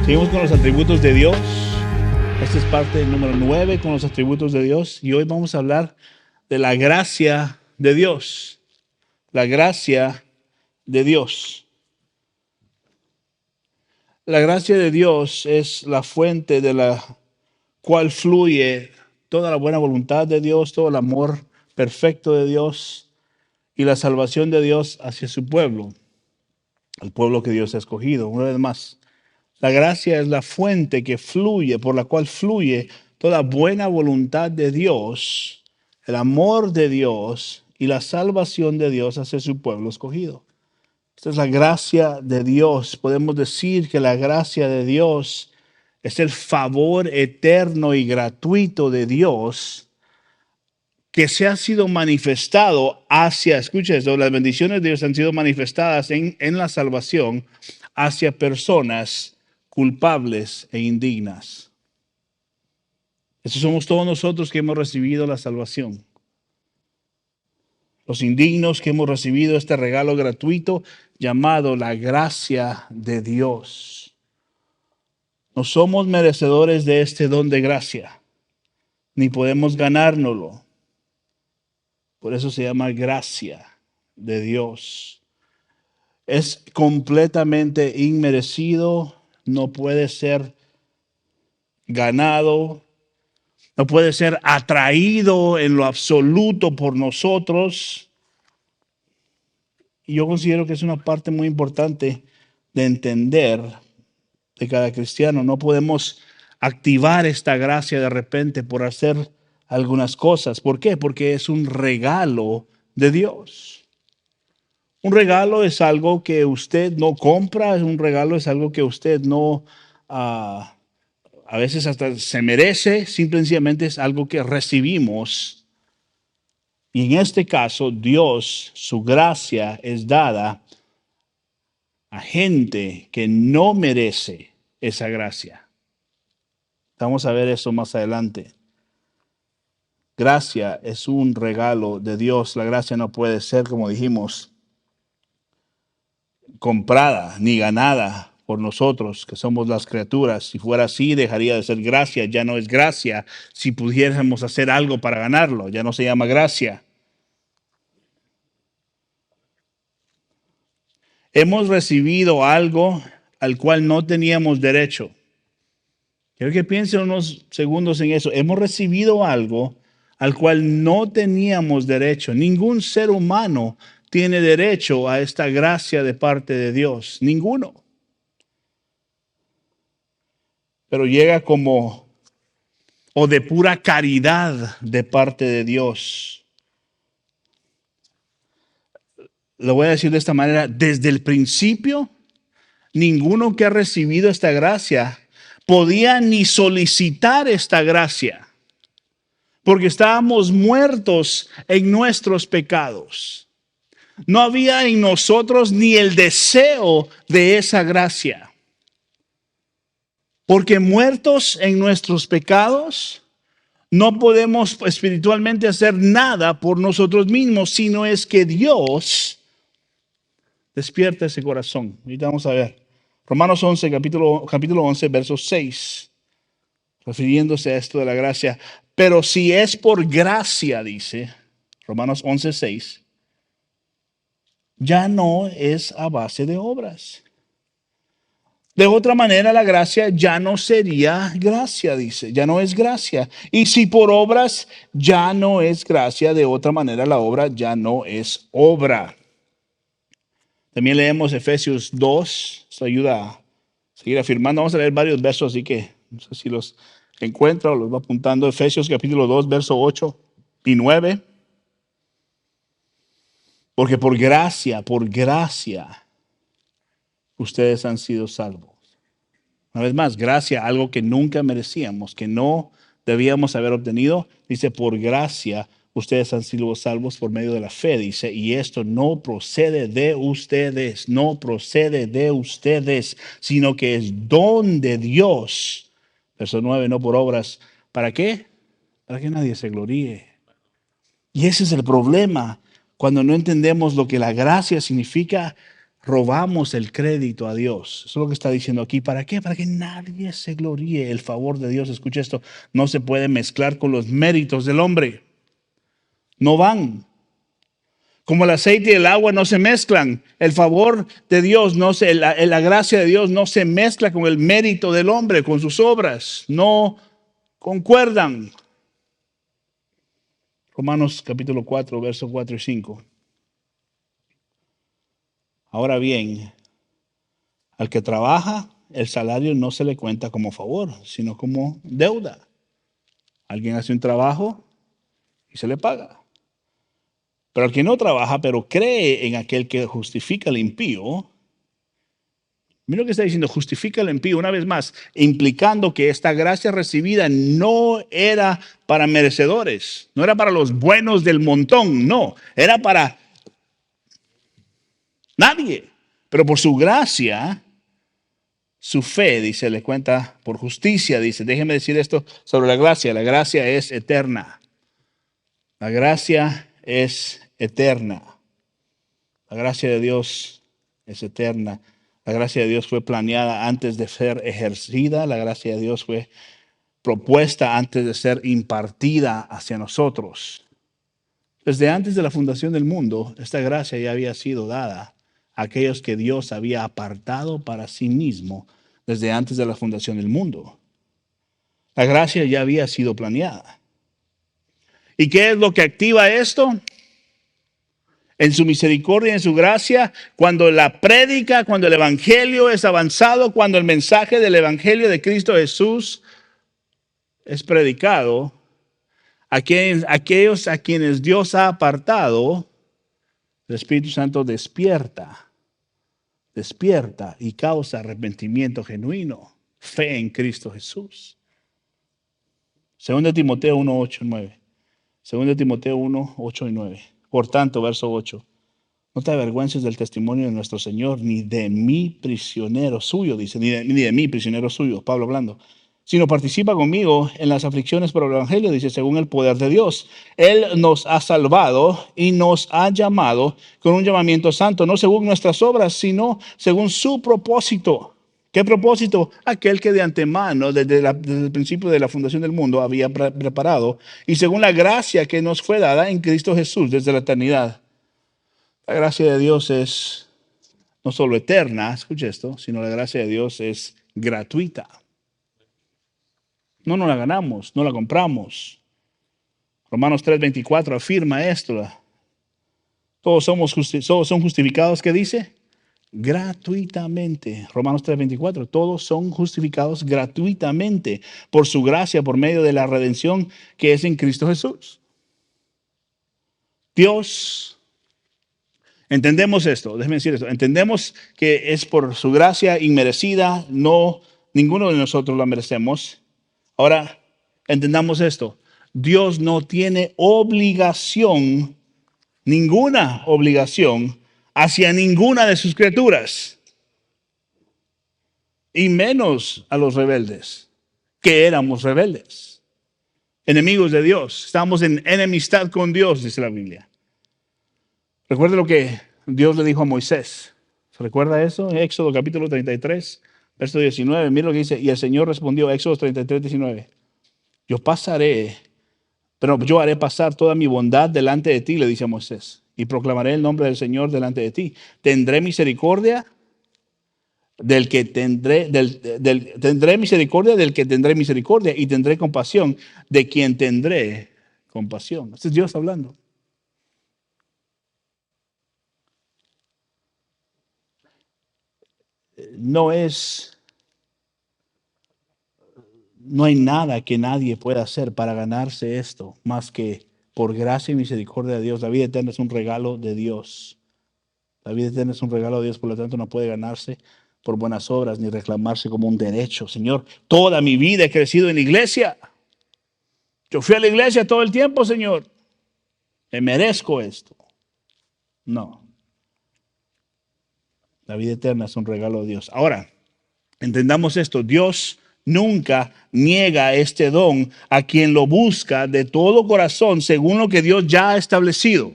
Seguimos con los atributos de Dios. Esta es parte número 9 con los atributos de Dios. Y hoy vamos a hablar de la gracia de Dios. La gracia de Dios. La gracia de Dios es la fuente de la cual fluye toda la buena voluntad de Dios, todo el amor perfecto de Dios y la salvación de Dios hacia su pueblo, el pueblo que Dios ha escogido. Una vez más, la gracia es la fuente que fluye, por la cual fluye toda buena voluntad de Dios, el amor de Dios y la salvación de Dios hacia su pueblo escogido. Esta es la gracia de Dios. Podemos decir que la gracia de Dios es el favor eterno y gratuito de Dios que se ha sido manifestado hacia, escucha esto, las bendiciones de Dios han sido manifestadas en la salvación hacia personas culpables e indignas. Esos somos todos nosotros que hemos recibido la salvación. Los indignos que hemos recibido este regalo gratuito llamado la gracia de Dios. No somos merecedores de este don de gracia, ni podemos ganárnoslo. Por eso se llama gracia de Dios. Es completamente inmerecido, no puede ser ganado, no puede ser atraído en lo absoluto por nosotros. Y yo considero que es una parte muy importante de entender de cada cristiano. No podemos activar esta gracia de repente por hacer algunas cosas. ¿Por qué? Porque es un regalo de Dios. Un regalo es algo que usted no compra, un regalo es algo que usted no, a veces hasta se merece, simplemente es algo que recibimos. Y en este caso, Dios, su gracia es dada a gente que no merece esa gracia. Vamos a ver eso más adelante. Gracia es un regalo de Dios. La gracia no puede ser, como dijimos, comprada ni ganada por nosotros, que somos las criaturas. Si fuera así, dejaría de ser gracia. Ya no es gracia. Si pudiéramos hacer algo para ganarlo, ya no se llama gracia. Hemos recibido algo al cual no teníamos derecho. Quiero que piensen unos segundos en eso. Hemos recibido algo al cual no teníamos derecho. Ningún ser humano tiene derecho a esta gracia de parte de Dios. Ninguno. Pero llega como, o de pura caridad de parte de Dios. Lo voy a decir de esta manera. Desde el principio, ninguno que ha recibido esta gracia podía ni solicitar esta gracia. Porque estábamos muertos en nuestros pecados. No había en nosotros ni el deseo de esa gracia. Porque muertos en nuestros pecados, no podemos espiritualmente hacer nada por nosotros mismos, sino es que Dios despierta ese corazón. Ahorita vamos a ver. Romanos 11, capítulo 11, verso 6. Refiriéndose a esto de la gracia. Pero si es por gracia, dice Romanos 11, 6, ya no es a base de obras. De otra manera, la gracia ya no sería gracia, dice, ya no es gracia. Y si por obras ya no es gracia, de otra manera la obra ya no es obra. También leemos Efesios 2, esto ayuda a seguir afirmando. Vamos a leer varios versos, así que no sé si los encuentra o los va apuntando. Efesios capítulo 2, verso 8 y 9. Porque por gracia, ustedes han sido salvos. Una vez más, gracia, algo que nunca merecíamos, que no debíamos haber obtenido. Dice, por gracia, ustedes han sido salvos por medio de la fe, dice, y esto no procede de ustedes, sino que es don de Dios. Verso 9, no por obras. ¿Para qué? Para que nadie se gloríe. Y ese es el problema. Cuando no entendemos lo que la gracia significa, robamos el crédito a Dios. Eso es lo que está diciendo aquí. ¿Para qué? Para que nadie se gloríe. El favor de Dios, escucha esto, no se puede mezclar con los méritos del hombre. No van. Como el aceite y el agua no se mezclan. El favor de Dios, la gracia de Dios no se mezcla con el mérito del hombre, con sus obras. No concuerdan. Romanos capítulo 4, versos 4 y 5. Ahora bien, al que trabaja, el salario no se le cuenta como favor, sino como deuda. Alguien hace un trabajo y se le paga. Pero al que no trabaja, pero cree en aquel que justifica al impío, mira lo que está diciendo, justifica al impío una vez más, implicando que esta gracia recibida no era para merecedores, no era para los buenos del montón, no, era para nadie. Pero por su gracia, su fe, dice, le cuenta por justicia, dice, déjeme decir esto sobre la gracia es eterna. La gracia es eterna. La gracia de Dios es eterna. La gracia de Dios fue planeada antes de ser ejercida. La gracia de Dios fue propuesta antes de ser impartida hacia nosotros. Desde antes de la fundación del mundo, esta gracia ya había sido dada a aquellos que Dios había apartado para sí mismo desde antes de la fundación del mundo. La gracia ya había sido planeada. ¿Y qué es lo que activa esto? En su misericordia, en su gracia, cuando la prédica, cuando el evangelio es avanzado, cuando el mensaje del evangelio de Cristo Jesús es predicado, aquellos a quienes Dios ha apartado, el Espíritu Santo despierta y causa arrepentimiento genuino, fe en Cristo Jesús. 2 Timoteo 1, 8 y 9. 2 Timoteo 1, 8 y 9. Por tanto, verso 8. No te avergüences del testimonio de nuestro Señor, ni de mi prisionero suyo, dice, ni de mi prisionero suyo, Pablo hablando, sino participa conmigo en las aflicciones por el Evangelio, dice, según el poder de Dios. Él nos ha salvado y nos ha llamado con un llamamiento santo, no según nuestras obras, sino según su propósito. ¿Qué propósito? Aquel que de antemano, desde el principio de la fundación del mundo, había preparado, y según la gracia que nos fue dada en Cristo Jesús desde la eternidad. La gracia de Dios es no solo eterna, escuche esto, sino la gracia de Dios es gratuita. No nos la ganamos, no la compramos. Romanos 3:24 afirma esto. Todos son justificados, ¿qué dice? Gratuitamente. Romanos 3:24, todos son justificados gratuitamente por su gracia, por medio de la redención que es en Cristo Jesús. Dios, entendemos esto, déjeme decir esto, entendemos que es por su gracia inmerecida, no, ninguno de nosotros la merecemos. Ahora, entendamos esto, Dios no tiene obligación, ninguna obligación hacia ninguna de sus criaturas, y menos a los rebeldes, que éramos rebeldes, enemigos de Dios, estamos en enemistad con Dios, dice la Biblia. Recuerde lo que Dios le dijo a Moisés. ¿Se recuerda eso? En Éxodo capítulo 33, verso 19. Mira lo que dice. Y el Señor respondió, Éxodo 33, 19. Yo haré pasar toda mi bondad delante de ti, le dice a Moisés. Y proclamaré el nombre del Señor delante de ti. Tendré misericordia tendré misericordia del que tendré misericordia. Y tendré compasión de quien tendré compasión. Este es Dios hablando. No hay nada que nadie pueda hacer para ganarse esto, más que por gracia y misericordia de Dios. La vida eterna es un regalo de Dios. La vida eterna es un regalo de Dios, por lo tanto no puede ganarse por buenas obras ni reclamarse como un derecho. Señor, toda mi vida he crecido en la iglesia. Yo fui a la iglesia todo el tiempo, Señor. Me merezco esto. No. La vida eterna es un regalo de Dios. Ahora, entendamos esto. Dios nunca niega este don a quien lo busca de todo corazón, según lo que Dios ya ha establecido.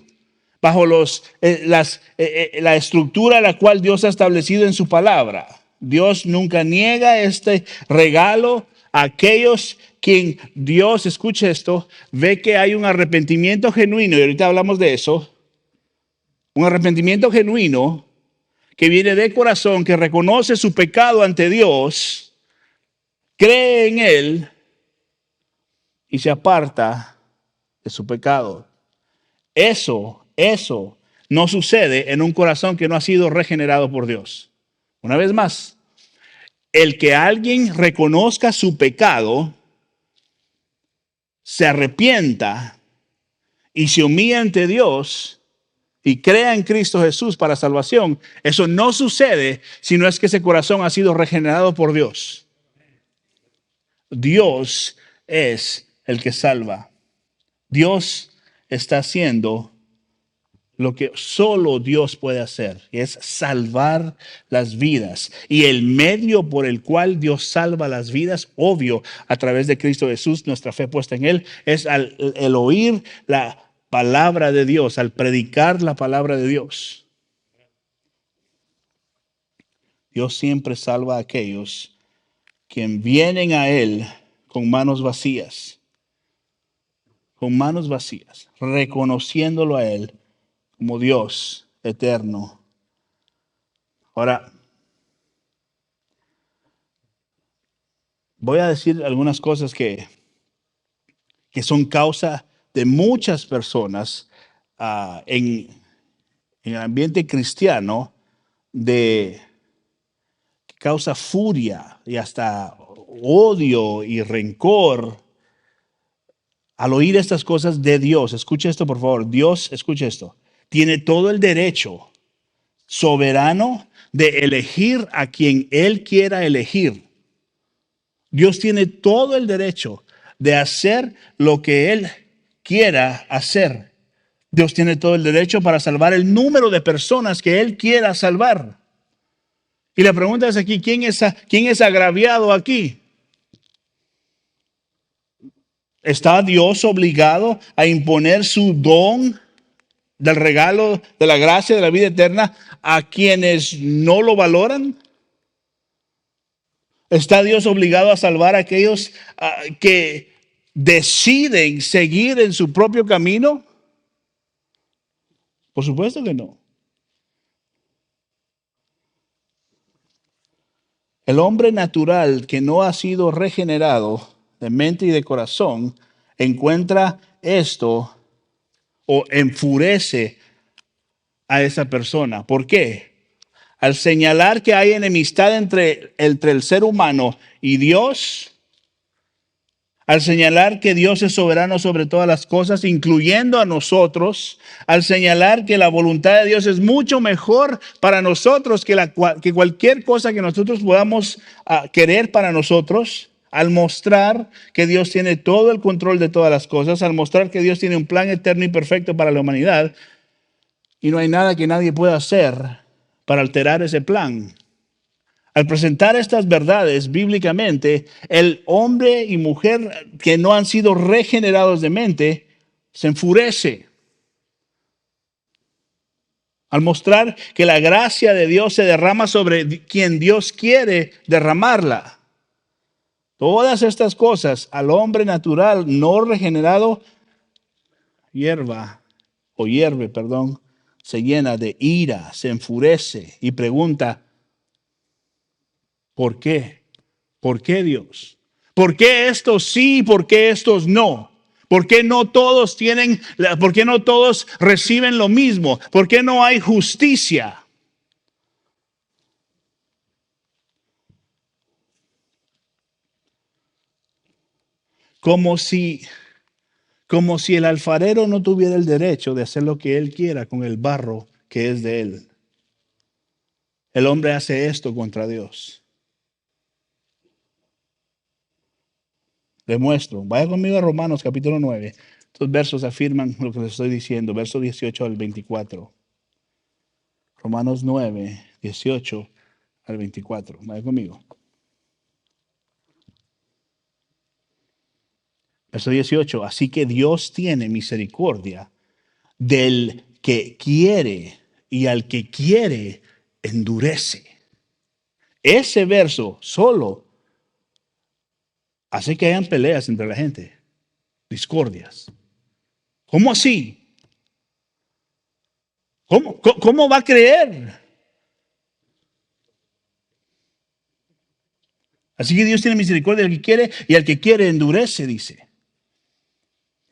bajo la estructura a la cual Dios ha establecido en su palabra. Dios nunca niega este regalo a aquellos quien Dios, escuche esto, ve que hay un arrepentimiento genuino, y ahorita hablamos de eso, un arrepentimiento genuino que viene de corazón, que reconoce su pecado ante Dios, cree en Él y se aparta de su pecado. Eso no sucede en un corazón que no ha sido regenerado por Dios. Una vez más, el que alguien reconozca su pecado, se arrepienta y se humilla ante Dios y crea en Cristo Jesús para salvación, eso no sucede si no es que ese corazón ha sido regenerado por Dios. Dios es el que salva. Dios está haciendo lo que solo Dios puede hacer, y es salvar las vidas. Y el medio por el cual Dios salva las vidas, obvio, a través de Cristo Jesús, nuestra fe puesta en Él, es el oír la palabra de Dios, al predicar la palabra de Dios. Dios siempre salva a aquellos que vienen a Él con manos vacías, reconociéndolo a Él como Dios eterno. Ahora, voy a decir algunas cosas que son causa de muchas personas en el ambiente cristiano, de causa furia y hasta odio y rencor al oír estas cosas de Dios. Escuche esto, por favor. Dios, escuche esto, tiene todo el derecho soberano de elegir a quien Él quiera elegir. Dios tiene todo el derecho de hacer lo que Él quiera hacer. Dios tiene todo el derecho para salvar el número de personas que Él quiera salvar. Y la pregunta es aquí, ¿quién es agraviado aquí? ¿Está Dios obligado a imponer su don del regalo de la gracia de la vida eterna a quienes no lo valoran? ¿Está Dios obligado a salvar a aquellos que deciden seguir en su propio camino? Por supuesto que no. El hombre natural que no ha sido regenerado de mente y de corazón encuentra esto o enfurece a esa persona. ¿Por qué? Al señalar que hay enemistad entre el ser humano y Dios, al señalar que Dios es soberano sobre todas las cosas, incluyendo a nosotros, al señalar que la voluntad de Dios es mucho mejor para nosotros que cualquier cosa que nosotros podamos querer para nosotros, al mostrar que Dios tiene todo el control de todas las cosas, al mostrar que Dios tiene un plan eterno y perfecto para la humanidad, y no hay nada que nadie pueda hacer para alterar ese plan. Al presentar estas verdades bíblicamente, el hombre y mujer que no han sido regenerados de mente se enfurece. Al mostrar que la gracia de Dios se derrama sobre quien Dios quiere derramarla. Todas estas cosas al hombre natural no regenerado hierve, se llena de ira, se enfurece y pregunta, ¿por qué? ¿Por qué Dios? ¿Por qué estos sí y por qué estos no? ¿Por qué no todos por qué no todos reciben lo mismo? ¿Por qué no hay justicia? Como si, como si el alfarero no tuviera el derecho de hacer lo que él quiera con el barro que es de él. El hombre hace esto contra Dios. Demuestro. Vaya conmigo a Romanos capítulo 9. Estos versos afirman lo que les estoy diciendo. Verso 18 al 24. Romanos 9, 18 al 24. Vaya conmigo. Verso 18. Así que Dios tiene misericordia del que quiere y al que quiere endurece. Ese verso solo hace que hayan peleas entre la gente, discordias. ¿Cómo así? ¿Cómo va a creer? Así que Dios tiene misericordia al que quiere y al que quiere endurece, dice.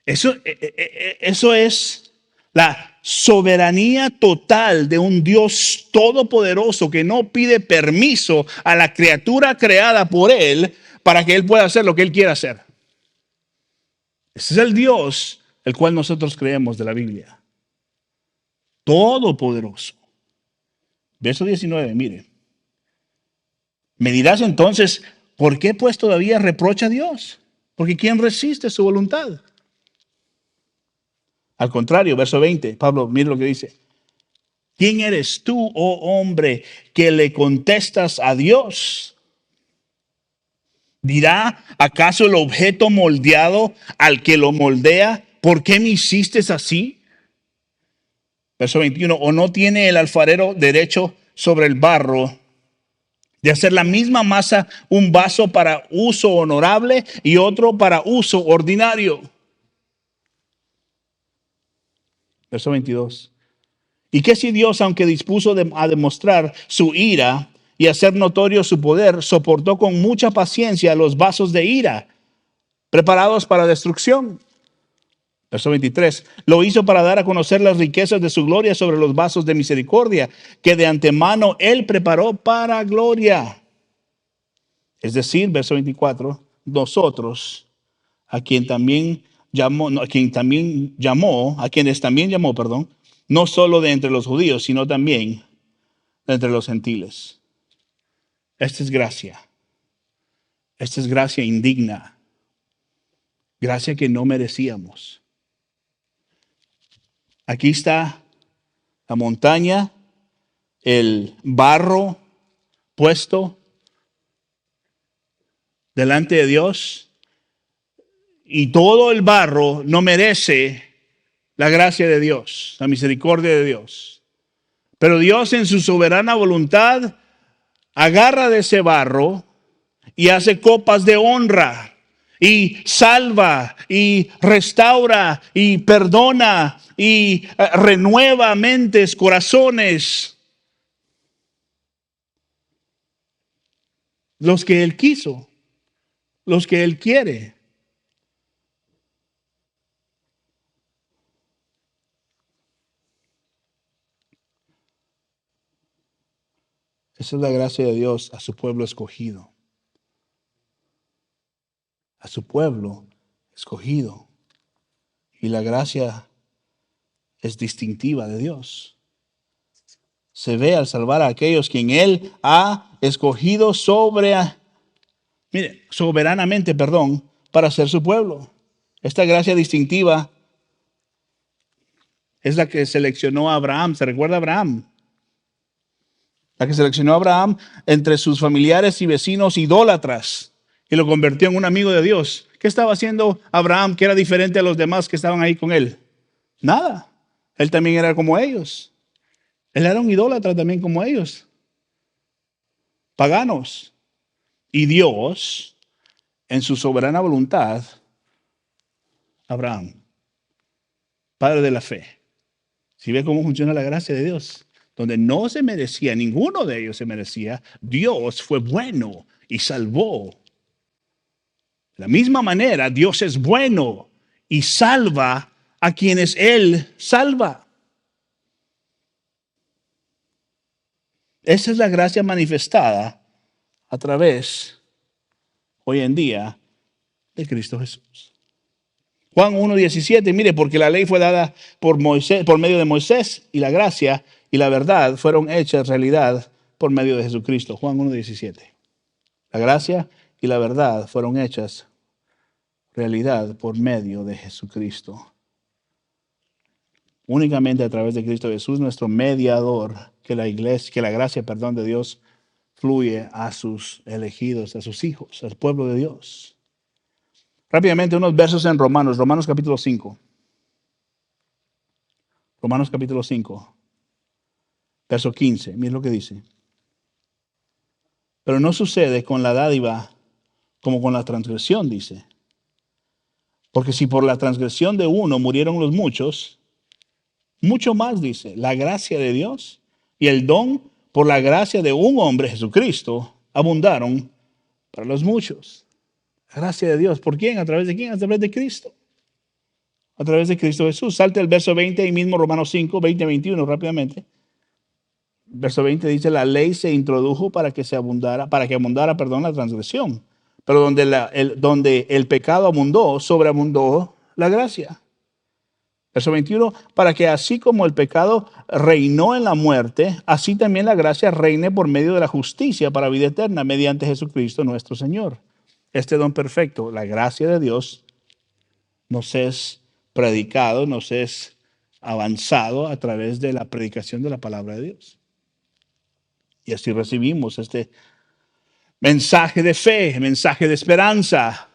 Eso es la soberanía total de un Dios todopoderoso que no pide permiso a la criatura creada por Él para que Él pueda hacer lo que Él quiera hacer. Ese es el Dios el cual nosotros creemos de la Biblia. Todopoderoso. Verso 19, mire. Me dirás entonces, ¿por qué pues todavía reprocha a Dios? Porque ¿quién resiste su voluntad? Al contrario, verso 20, Pablo, mire lo que dice. ¿Quién eres tú, oh hombre, que le contestas a Dios? ¿Dirá acaso el objeto moldeado al que lo moldea, ¿por qué me hiciste así? Verso 21, ¿o no tiene el alfarero derecho sobre el barro de hacer la misma masa un vaso para uso honorable y otro para uso ordinario? Verso 22. ¿Y qué si Dios, aunque dispuso a demostrar su ira y hacer notorio su poder, soportó con mucha paciencia los vasos de ira preparados para destrucción? Verso 23. Lo hizo para dar a conocer las riquezas de su gloria sobre los vasos de misericordia, que de antemano Él preparó para gloria. Es decir, verso 24, nosotros, a quienes también llamó, no solo de entre los judíos, sino también de entre los gentiles. Esta es gracia. Esta es gracia indigna. Gracia que no merecíamos. Aquí está la montaña, el barro puesto delante de Dios, y todo el barro no merece la gracia de Dios, la misericordia de Dios. Pero Dios en su soberana voluntad agarra de ese barro y hace copas de honra y salva y restaura y perdona y renueva mentes, corazones, los que Él quiso, los que Él quiere. Esa es la gracia de Dios a su pueblo escogido. A su pueblo escogido. Y la gracia es distintiva de Dios. Se ve al salvar a aquellos quien Él ha escogido soberanamente, para ser su pueblo. Esta gracia distintiva es la que seleccionó a Abraham. ¿Se recuerda a Abraham? La que seleccionó a Abraham entre sus familiares y vecinos idólatras y lo convirtió en un amigo de Dios. ¿Qué estaba haciendo Abraham que era diferente a los demás que estaban ahí con él? Nada. Él también era como ellos. Él era un idólatra también como ellos. Paganos. Y Dios, en su soberana voluntad, Abraham, padre de la fe. Si ve cómo funciona la gracia de Dios, donde no se merecía, ninguno de ellos se merecía, Dios fue bueno y salvó. De la misma manera, Dios es bueno y salva a quienes Él salva. Esa es la gracia manifestada a través, hoy en día, de Cristo Jesús. Juan 1:17, mire, porque la ley fue dada por Moisés, por medio de Moisés, y la gracia y la verdad fueron hechas realidad por medio de Jesucristo. Juan 1:17. La gracia y la verdad fueron hechas realidad por medio de Jesucristo. Únicamente a través de Cristo Jesús, nuestro mediador, que la gracia, de Dios fluye a sus elegidos, a sus hijos, al pueblo de Dios. Rápidamente unos versos en Romanos capítulo 5. Romanos capítulo 5, verso 15. Mira lo que dice. Pero no sucede con la dádiva como con la transgresión, dice. Porque si por la transgresión de uno murieron los muchos, mucho más, dice, la gracia de Dios y el don por la gracia de un hombre, Jesucristo, abundaron para los muchos. La gracia de Dios. ¿Por quién? ¿A través de quién? A través de Cristo. A través de Cristo Jesús. Salte al verso 20, ahí mismo Romanos 5, 20, 21, rápidamente. Verso 20 dice, la ley se introdujo para que abundara, la transgresión. Pero donde el pecado abundó, sobreabundó la gracia. Verso 21, para que así como el pecado reinó en la muerte, así también la gracia reine por medio de la justicia para vida eterna, mediante Jesucristo nuestro Señor. Este don perfecto, la gracia de Dios, nos es predicado, nos es avanzado a través de la predicación de la palabra de Dios. Y así recibimos este mensaje de fe, mensaje de esperanza.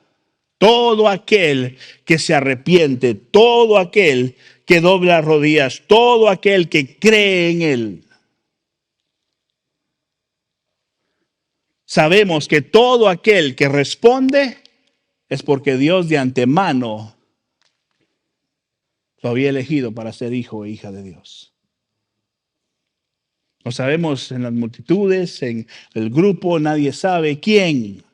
Todo aquel que se arrepiente, todo aquel que dobla rodillas, todo aquel que cree en Él. Sabemos que todo aquel que responde es porque Dios de antemano lo había elegido para ser hijo e hija de Dios. No sabemos en las multitudes, en el grupo, nadie sabe quién.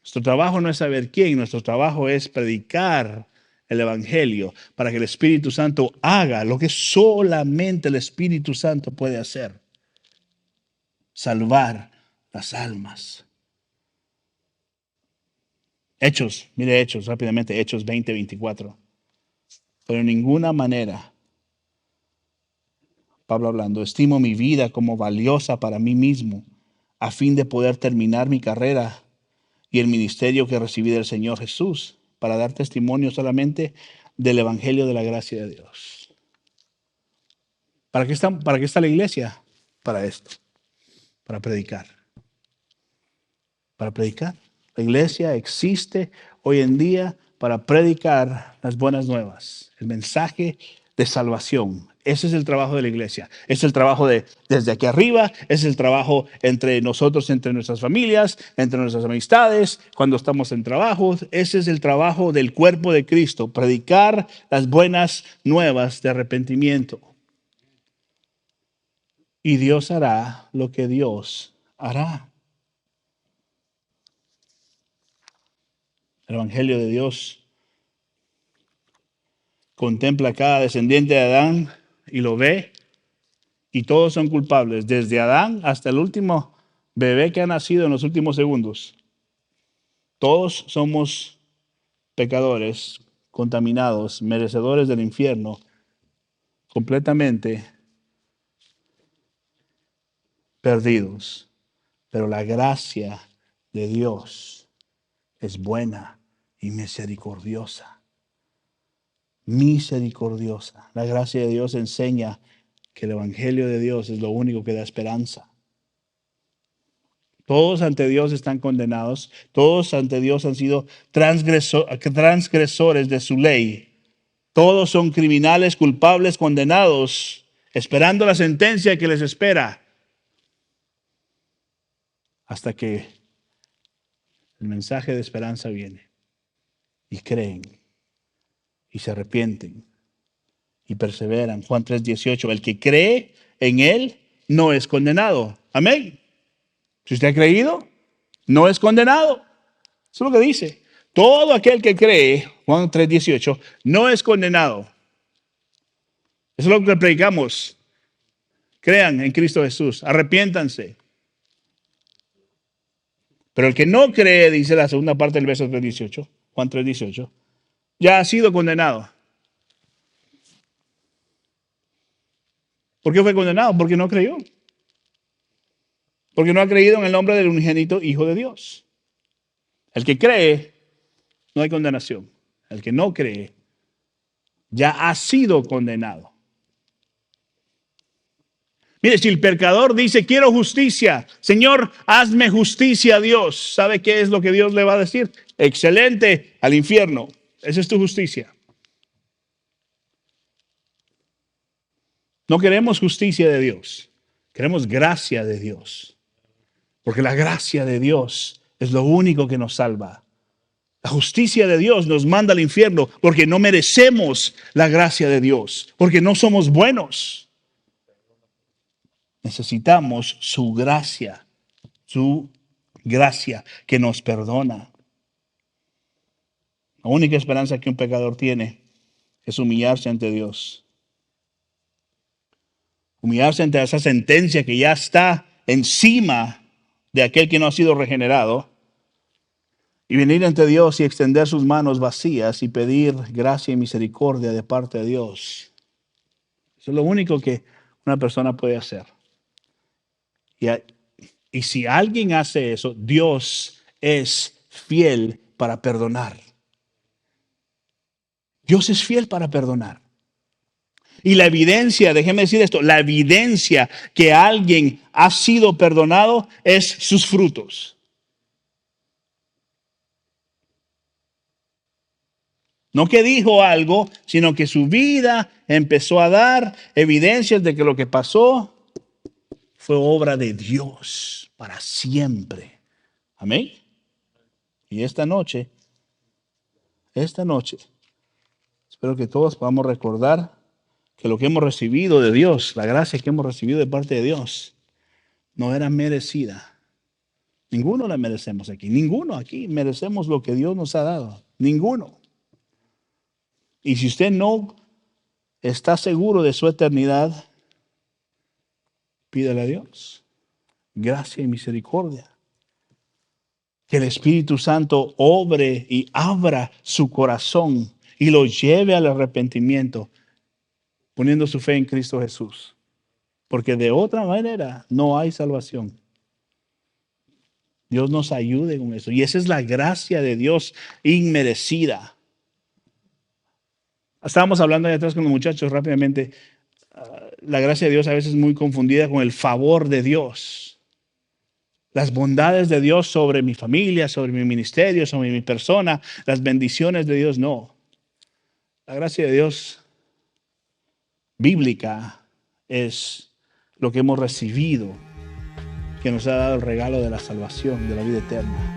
Nuestro trabajo no es saber quién, nuestro trabajo es predicar el Evangelio para que el Espíritu Santo haga lo que solamente el Espíritu Santo puede hacer. Salvar las almas. Hechos, mire Hechos rápidamente, Hechos 20, 24. Pero en ninguna manera, Pablo hablando, estimo mi vida como valiosa para mí mismo, a fin de poder terminar mi carrera y el ministerio que recibí del Señor Jesús, para dar testimonio solamente del Evangelio de la gracia de Dios. ¿Para qué está la iglesia? Para esto, para predicar. Para predicar. La iglesia existe hoy en día para predicar las buenas nuevas, el mensaje de salvación. Ese es el trabajo de la iglesia. Es el trabajo desde aquí arriba, es el trabajo entre nosotros, entre nuestras familias, entre nuestras amistades, cuando estamos en trabajos. Ese es el trabajo del cuerpo de Cristo, predicar las buenas nuevas de arrepentimiento. Y Dios hará lo que Dios hará. El Evangelio de Dios contempla a cada descendiente de Adán y lo ve, y todos son culpables, desde Adán hasta el último bebé que ha nacido en los últimos segundos. Todos somos pecadores, contaminados, merecedores del infierno, completamente perdidos. Pero la gracia de Dios es buena y misericordiosa. Misericordiosa. La gracia de Dios enseña que el Evangelio de Dios es lo único que da esperanza. Todos ante Dios están condenados. Todos ante Dios han sido transgresores de su ley. Todos son criminales, culpables, condenados, esperando la sentencia que les espera. Hasta que el mensaje de esperanza viene. Y creen. Y se arrepienten. Y perseveran. Juan 3:18. El que cree en Él no es condenado. Amén. Si usted ha creído, no es condenado. Eso es lo que dice. Todo aquel que cree, Juan 3:18, no es condenado. Eso es lo que predicamos. Crean en Cristo Jesús. Arrepiéntanse. Pero el que no cree, dice la segunda parte del verso 3:18, Juan 3:18, ya ha sido condenado. ¿Por qué fue condenado? Porque no creyó. Porque no ha creído en el nombre del unigénito Hijo de Dios. El que cree, no hay condenación. El que no cree, ya ha sido condenado. Mire, si el pecador dice, quiero justicia, Señor, hazme justicia, Dios, ¿sabe qué es lo que Dios le va a decir? Excelente, al infierno. Esa es tu justicia. No queremos justicia de Dios, queremos gracia de Dios. Porque la gracia de Dios es lo único que nos salva. La justicia de Dios nos manda al infierno porque no merecemos la gracia de Dios, porque no somos buenos. Necesitamos su gracia que nos perdona. La única esperanza que un pecador tiene es humillarse ante Dios. Humillarse ante esa sentencia que ya está encima de aquel que no ha sido regenerado. Y venir ante Dios y extender sus manos vacías y pedir gracia y misericordia de parte de Dios. Eso es lo único que una persona puede hacer. Y si alguien hace eso, Dios es fiel para perdonar. Dios es fiel para perdonar. Y la evidencia, déjeme decir esto, la evidencia que alguien ha sido perdonado es sus frutos. No que dijo algo, sino que su vida empezó a dar evidencias de que lo que pasó fue obra de Dios para siempre. Amén. Y esta noche, espero que todos podamos recordar que lo que hemos recibido de Dios, la gracia que hemos recibido de parte de Dios, no era merecida. Ninguno la merecemos aquí. Ninguno aquí merecemos lo que Dios nos ha dado. Ninguno. Y si usted no está seguro de su eternidad, pídale a Dios gracia y misericordia. Que el Espíritu Santo obre y abra su corazón y lo lleve al arrepentimiento, poniendo su fe en Cristo Jesús. Porque de otra manera no hay salvación. Dios nos ayude con eso. Y esa es la gracia de Dios inmerecida. Estábamos hablando ahí atrás con los muchachos rápidamente. La gracia de Dios a veces es muy confundida con el favor de Dios. Las bondades de Dios sobre mi familia, sobre mi ministerio, sobre mi persona, las bendiciones de Dios, no. La gracia de Dios bíblica es lo que hemos recibido, que nos ha dado el regalo de la salvación, de la vida eterna.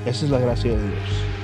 Esa es la gracia de Dios.